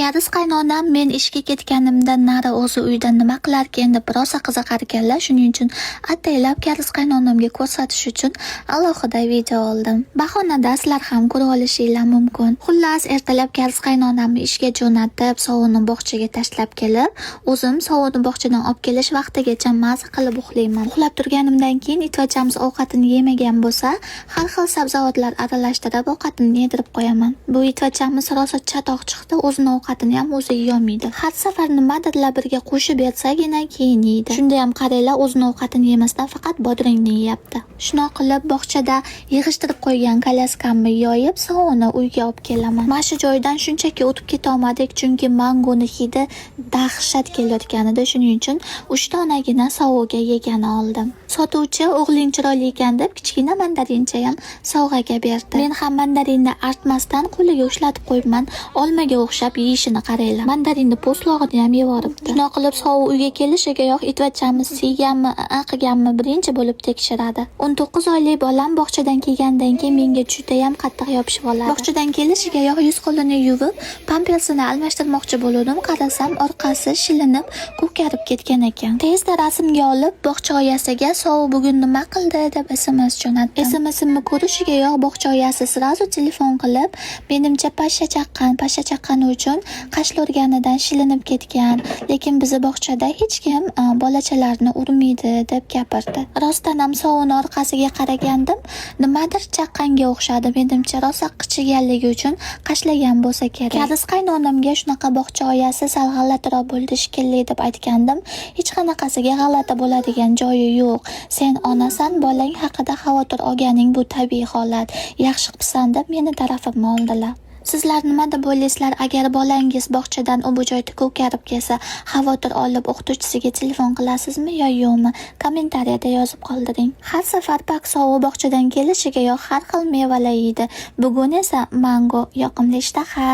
Kariz qaynonam men ishga ketganimdan nari o'zi uyda nima qilarkan deb rosa qiziqar ekanlar. Shuning uchun ataylab kariz qaynonamga ko'rsatish uchun alohida video oldim. Bahonada sizlar ham ko'rib olishinglar mumkin. Xullas, ertalab kariz qaynonamni ishga jo'natib, sovunni bog'chaga tashlab kelib, o'zim sovunni bog'chadan olib kelish vaqtigacha maza qilib uxlayman. Uxlab turganimdan keyin itvachamiz ovqatini yemagan bo'lsa, har xil sabzavotlar aralashtirib ovqatini yedirib qo'yaman. Bu itvachamiz rosa chatoq chiqdi, o'zini ovqatini ham o'zi yeyolmaydi. Har safar nimadirlar birga qo'shib bersagina keyin yeydi. Shunda ham qaranglar, o'zini ovqatini yemasdan faqat bodringni yeyapti. Shunaqa qilib bog'chada yig'ishtirib qo'ygan kolyaskamni yoyib, sovunni uyga olib kelaman. Mana shu joydan shunchaki o'tib keta olmadik, chunki mangoni hidi dahshat kelayotgan edi. Shuning uchun 3 donagina sovg'a yegani oldim. Sotuvchi o'g'ling chiroyli ekan deb kichkina mandarincha ham sovg'aga berdi. Men ham mandarinni artmasdan qo'liga ushlatib qo'yibman. Olmaga o'xshab yeyishini qaranglar. Mandarinni po'stlog'ini ham yevoribdi. Shunaqa qilib sovuq uyga kelishigayoq itvachamiz siyganmi, qilganmi birinchi bo'lib tekshiradi. 19 oylik bolam bog'chadan kelgandan keyin menga juda ham qattiq yopishib oladi. Bog'chadan kelishigayoq yuz qo'lini yuvib, pampersini almashtirmoqchi bo'ldim. Qarasam, orqasi shilinib, ko'karib ketgan ekan. Tezda rasmga olib, bog'cha oyasiga "Sovuq bugun nima qildi?" deb SMS jo'natdim. SMSimni ko'rishigayoq bog'cha oyasi sirazu telefon qilib, menimcha pashsha chaqqani uchun qashla urganidan shilinib ketgan, lekin bizni bog'chada hech kim bolachalarni urmaydi deb gapirdi. Rostdan ham sovun orqasiga qaragandim, nimadir chaqqanga o'xshadi. Menimcha rosa qichiganligi uchun qashlagan bo'lsa kerak. Kariz qaynonamga shunaqa bog'cha oyasi sal g'alatiroq bo'ldi shekilli deb aytgandim. Hech qanaqasiga g'alati bo'ladigan joyi yo'q. Sen onasan, bolang haqida xavotir olganing bu tabiiy holat. Yaxshi qilsan deb meni tarafimni oldilar. Sizlar nima deb o'ylaysizlar? Agar bolangiz bog'chadan u bu joyda ko'karib kelsa, xavotir olib o'qituvchisiga telefon qilasizmi yo yo'qmi? Kommentariyada yozib qoldiring. Har safar Paksovu bog'chadan kelishiga yo'q har xil mevalar yeydi. Bugun esa mango yoqimli ishtaha.